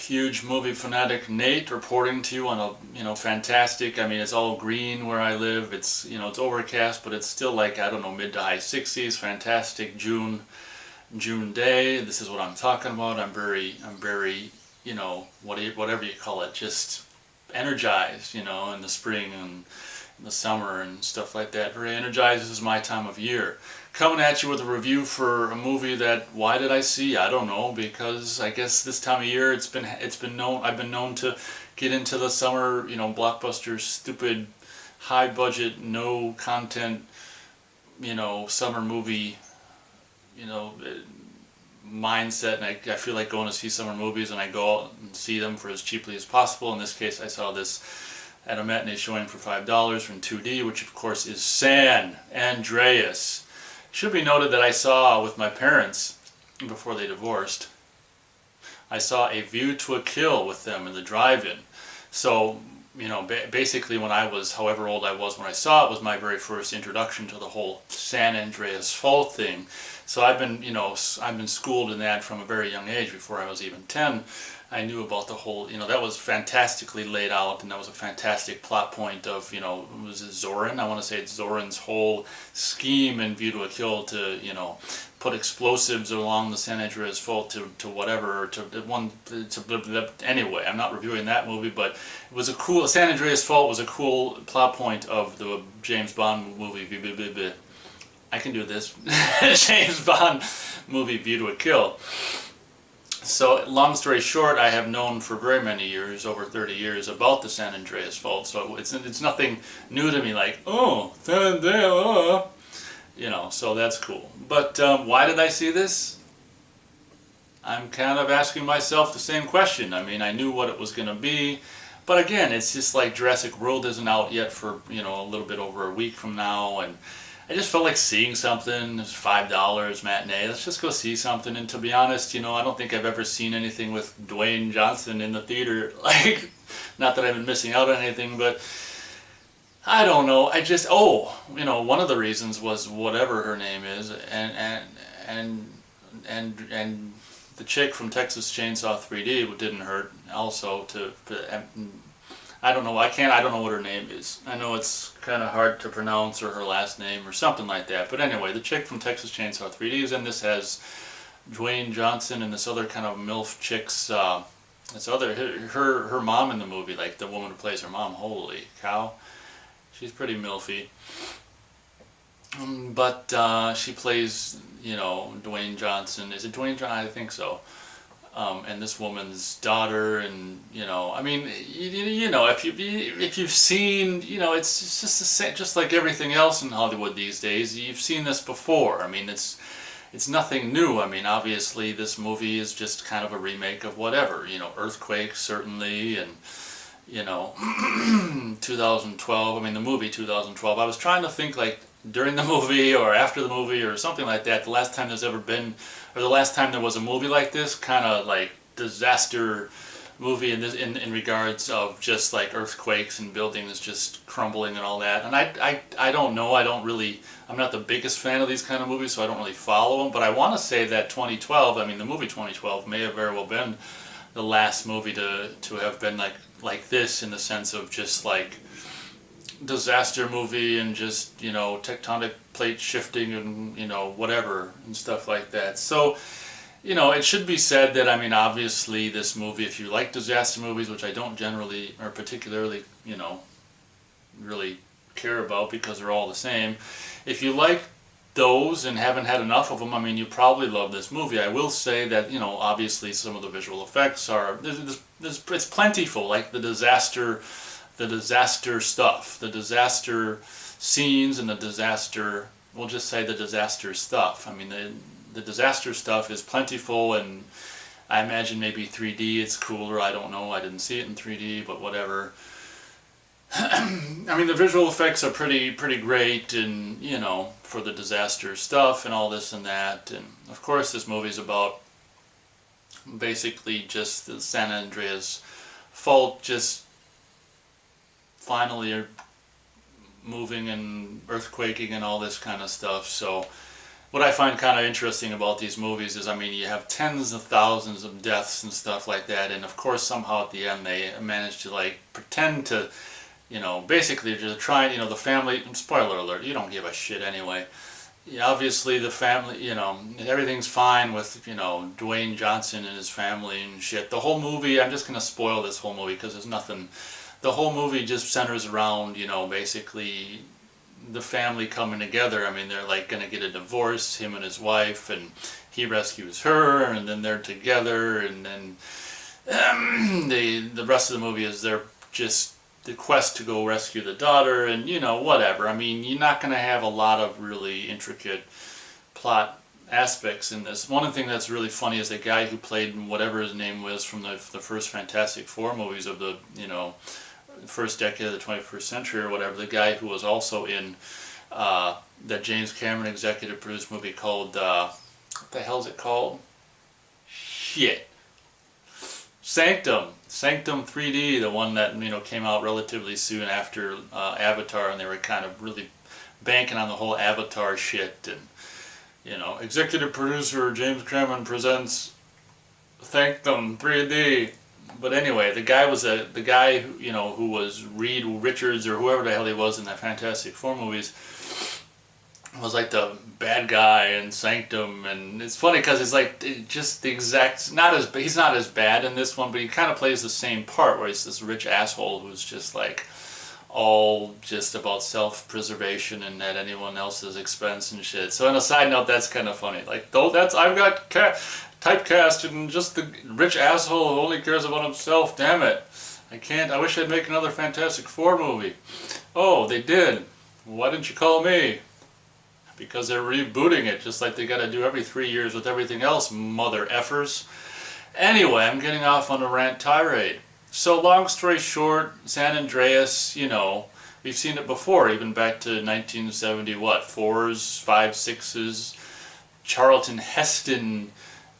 huge movie fanatic Nate reporting to you on a fantastic. I mean, it's all green where I live. It's it's overcast, but it's still like I don't know mid to high 60s. Fantastic June day. This is what I'm talking about. I'm very whatever you call it, just energized. In the spring and in the summer and stuff like that. Very energized. This is my time of year. Coming at you with a review for a movie that why did I see? I don't know, because I guess this time of year it's been known I've been known to get into the summer, blockbuster, stupid, high budget, no content, summer movie, mindset, and I feel like going to see summer movies, and I go out and see them for as cheaply as possible. In this case, I saw this at a matinee showing for $5 from 2D, which of course is San Andreas. Should be noted that I saw with my parents, before they divorced, I saw A View to a Kill with them in the drive-in. So, basically when I was, however old I was when I saw it, was my very first introduction to the whole San Andreas Fault thing. So I've been schooled in that from a very young age. Before I was even 10, I knew about the whole, that was fantastically laid out, and that was a fantastic plot point of, was it Zoran? I want to say it's Zoran's whole scheme in View to a Kill to, put explosives along the San Andreas Fault to whatever, anyway, I'm not reviewing that movie, but it was a cool, San Andreas Fault was a cool plot point of the James Bond movie, I can do this, James Bond movie View to a Kill. So, long story short, I have known for very many years, over 30 years, about the San Andreas Fault. So it's nothing new to me. Like, oh, San Andreas, so that's cool. But why did I see this? I'm kind of asking myself the same question. I mean, I knew what it was going to be, but again, it's just like Jurassic World isn't out yet for a little bit over a week from now, and I just felt like seeing something. It's $5 matinee. Let's just go see something. And to be honest, I don't think I've ever seen anything with Dwayne Johnson in the theater. Like, not that I've been missing out on anything, but I don't know. I just one of the reasons was whatever her name is, and the chick from Texas Chainsaw 3D didn't hurt. Also I don't know. I don't know what her name is. I know it's kind of hard to pronounce, or her last name, or something like that. But anyway, the chick from Texas Chainsaw 3D is in this, has Dwayne Johnson and this other kind of MILF chick's, her mom in the movie, like the woman who plays her mom. Holy cow. She's pretty MILFy. But she plays, Dwayne Johnson. Is it Dwayne Johnson? I think so. And this woman's daughter, and I mean, if you've seen, it's just the same, just like everything else in Hollywood these days. You've seen this before. I mean, it's nothing new. I mean, obviously, this movie is just kind of a remake of whatever. Earthquake certainly, and 2012. I mean, the movie 2012. I was trying to think like during the movie or after the movie or something like that, the last time there's ever been, or the last time there was a movie like this, kind of like disaster movie in regards of just like earthquakes and buildings just crumbling and all that. And I don't know, I'm not the biggest fan of these kind of movies, so I don't really follow them, but I want to say that 2012, I mean the movie 2012 may have very well been the last movie to have been like this, in the sense of just like disaster movie and just tectonic plate shifting and whatever and stuff like that. So it should be said that, I mean, obviously this movie, if you like disaster movies, which I don't generally or particularly really care about because they're all the same, if you like those and haven't had enough of them, I mean, you probably love this movie. I will say that obviously some of the visual effects are it's plentiful, like the disaster stuff, the disaster scenes, and we'll just say the disaster stuff. I mean, the disaster stuff is plentiful, and I imagine maybe 3D it's cooler. I don't know. I didn't see it in 3D, but whatever. I mean, the visual effects are pretty great, and for the disaster stuff and all this and that. And of course, this movie's about basically just the San Andreas Fault just finally are moving and earthquaking and all this kind of stuff. So what I find kind of interesting about these movies is, I mean, you have tens of thousands of deaths and stuff like that, and of course somehow at the end they manage to like pretend to, basically just try, the family, spoiler alert, you don't give a shit anyway. Yeah, obviously the family, everything's fine with, Dwayne Johnson and his family and shit. The whole movie, I'm just going to spoil this whole movie because there's nothing, the whole movie just centers around, basically the family coming together. I mean, they're like going to get a divorce, him and his wife, and he rescues her, and then they're together, and then the rest of the movie is they're just the quest to go rescue the daughter, and whatever. I mean, you're not going to have a lot of really intricate plot aspects in this. One thing that's really funny is the guy who played whatever his name was from the first Fantastic Four movies of the first decade of the 21st century or whatever. The guy who was also in that James Cameron executive produced movie called what the hell is it called? Shit. Sanctum 3D, the one that came out relatively soon after Avatar, and they were kind of really banking on the whole Avatar shit. And executive producer James Cameron presents Sanctum 3D. But anyway, the guy who was Reed Richards or whoever the hell he was in that Fantastic Four movies was like the bad guy in Sanctum, and it's funny because it's like just the exact he's not as bad in this one, but he kind of plays the same part where he's this rich asshole who's just like all just about self-preservation and at anyone else's expense and shit. So on a side note, that's kind of funny. Like, though I've got typecast and just the rich asshole who only cares about himself. Damn it! I wish I'd make another Fantastic Four movie. Oh, they did. Why didn't you call me? Because they're rebooting it, just like they gotta do every 3 years with everything else, mother effers. Anyway, I'm getting off on a rant tirade. So long story short, San Andreas, we've seen it before, even back to 1970, what, 4s, 5, 6s, Charlton Heston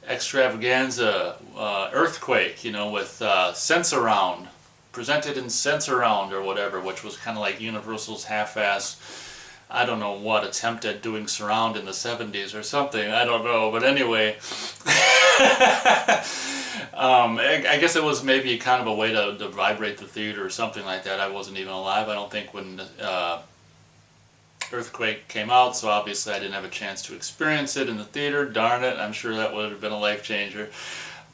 extravaganza, Earthquake, with Sense-Around, presented in Sense-Around or whatever, which was kind of like Universal's half-ass, I don't know what, attempt at doing surround in the 70s or something, I don't know, but anyway. I guess it was maybe kind of a way to vibrate the theater or something like that. I wasn't even alive, I don't think, when Earthquake came out, so obviously I didn't have a chance to experience it in the theater. Darn it, I'm sure that would have been a life changer.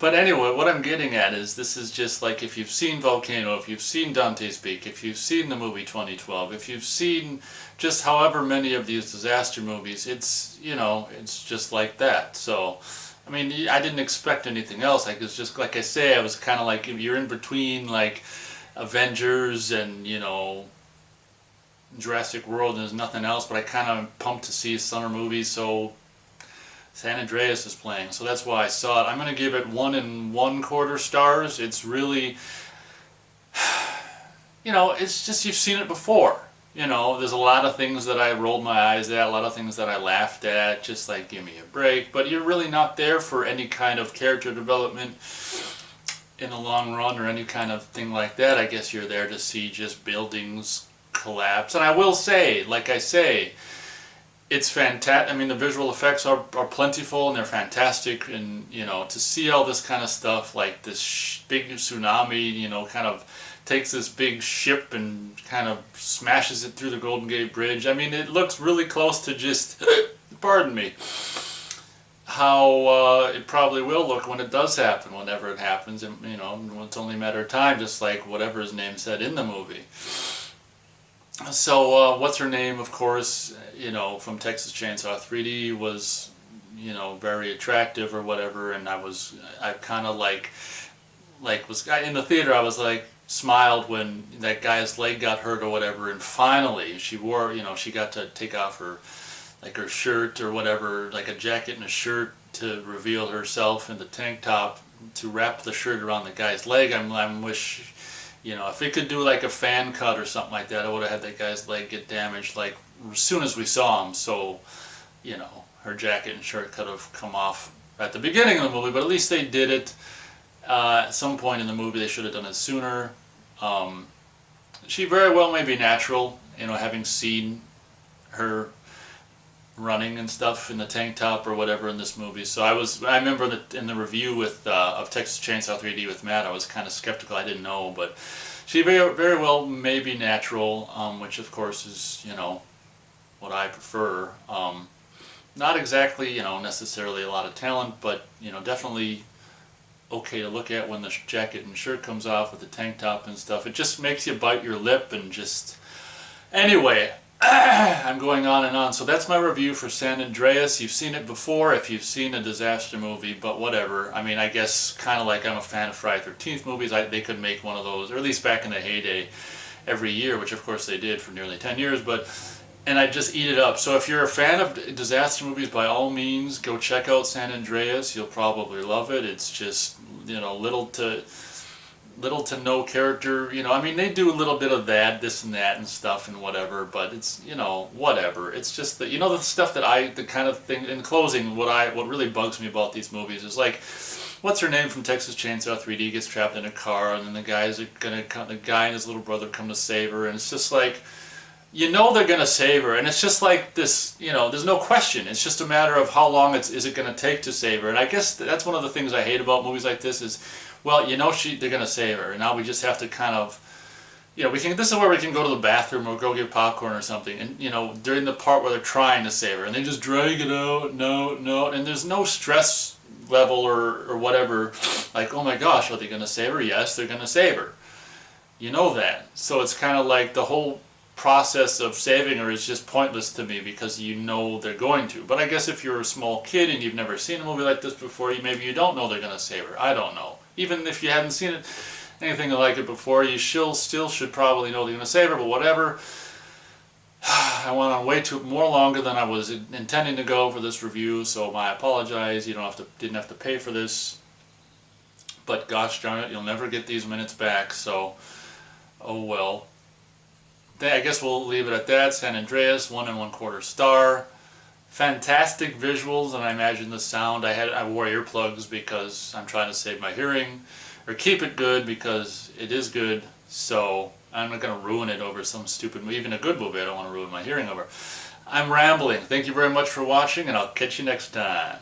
But anyway, what I'm getting at is this is just like if you've seen Volcano, if you've seen Dante's Peak, if you've seen the movie 2012, if you've seen just however many of these disaster movies, it's, it's just like that. So, I mean, I didn't expect anything else. Like, it's just, like I say, I was kind of like, if you're in between, like, Avengers and, Jurassic World and there's nothing else, but I kind of pumped to see a summer movie, so San Andreas is playing, so that's why I saw it. I'm going to give it 1 1/4 stars. It's really, it's just you've seen it before. There's a lot of things that I rolled my eyes at, a lot of things that I laughed at, just like give me a break, but you're really not there for any kind of character development in the long run or any kind of thing like that. I guess you're there to see just buildings collapse. And I will say, like I say, it's fantastic. I mean, the visual effects are plentiful and they're fantastic, and to see all this kind of stuff, like this big tsunami, kind of takes this big ship and kind of smashes it through the Golden Gate Bridge. I mean, it looks really close to just, pardon me, how it probably will look when it does happen, whenever it happens, and it's only a matter of time, just like whatever his name said in the movie. So, what's her name, of course, from Texas Chainsaw 3D was, very attractive or whatever, and I kind of was in the theater, I was like, smiled when that guy's leg got hurt or whatever, and finally she wore, she got to take off her shirt or whatever, like a jacket and a shirt to reveal herself in the tank top to wrap the shirt around the guy's leg. I wish, if it could do like a fan cut or something like that, I would have had that guy's leg get damaged like as soon as we saw him, so, her jacket and shirt could have come off at the beginning of the movie, but at least they did it. At some point in the movie they should have done it sooner. She very well may be natural, having seen her running and stuff in the tank top or whatever in this movie. So I remember that in the review with of Texas Chainsaw 3D with Matt, I was kind of skeptical. I didn't know, but she very well may be natural, which of course is, you know, what I prefer. Not exactly, you know, necessarily a lot of talent, but, you know, definitely okay to look at when the jacket and shirt comes off with the tank top and stuff. It just makes you bite your lip and just... Anyway, I'm going on and on. So that's my review for San Andreas. You've seen it before if you've seen a disaster movie, but whatever. I mean, I guess kind of like I'm a fan of Friday the 13th movies. They could make one of those, or at least back in the heyday, every year, which of course they did for nearly 10 years, and I just eat it up. So if you're a fan of disaster movies, by all means, go check out San Andreas. You'll probably love it. It's just, you know, little to no character, you know, I mean, they do a little bit of that, this and that and stuff and whatever, but it's, you know, whatever. It's just that, you know, the stuff that the kind of thing, in closing, what really bugs me about these movies is like, what's her name from Texas Chainsaw 3D gets trapped in a car, and then the guy and his little brother come to save her, and it's just like, you know they're going to save her, and it's just like this, you know, there's no question. It's just a matter of how long is it going to take to save her. And I guess that's one of the things I hate about movies like this is, well, you know they're going to save her, and now we just have to kind of, you know, this is where we can go to the bathroom or go get popcorn or something, and, you know, during the part where they're trying to save her, and they just drag it out, no, and there's no stress level or whatever, like, oh my gosh, are they going to save her? Yes, they're going to save her. You know that. So it's kind of like the whole process of saving her is just pointless to me because you know they're going to. But I guess if you're a small kid and you've never seen a movie like this before, maybe you don't know they're going to save her. I don't know. Even if you hadn't seen it, anything like it before, you still should probably know they're going to save her, but whatever. I went on way more longer than I was intending to go for this review, so I apologize. You didn't have to pay for this. But gosh darn it, you'll never get these minutes back, so oh well. I guess we'll leave it at that. San Andreas, 1 1/4 star. Fantastic visuals, and I imagine the sound. I wore earplugs because I'm trying to save my hearing, or keep it good because it is good. So I'm not going to ruin it over some stupid movie. Even a good movie, I don't want to ruin my hearing over. I'm rambling. Thank you very much for watching, and I'll catch you next time.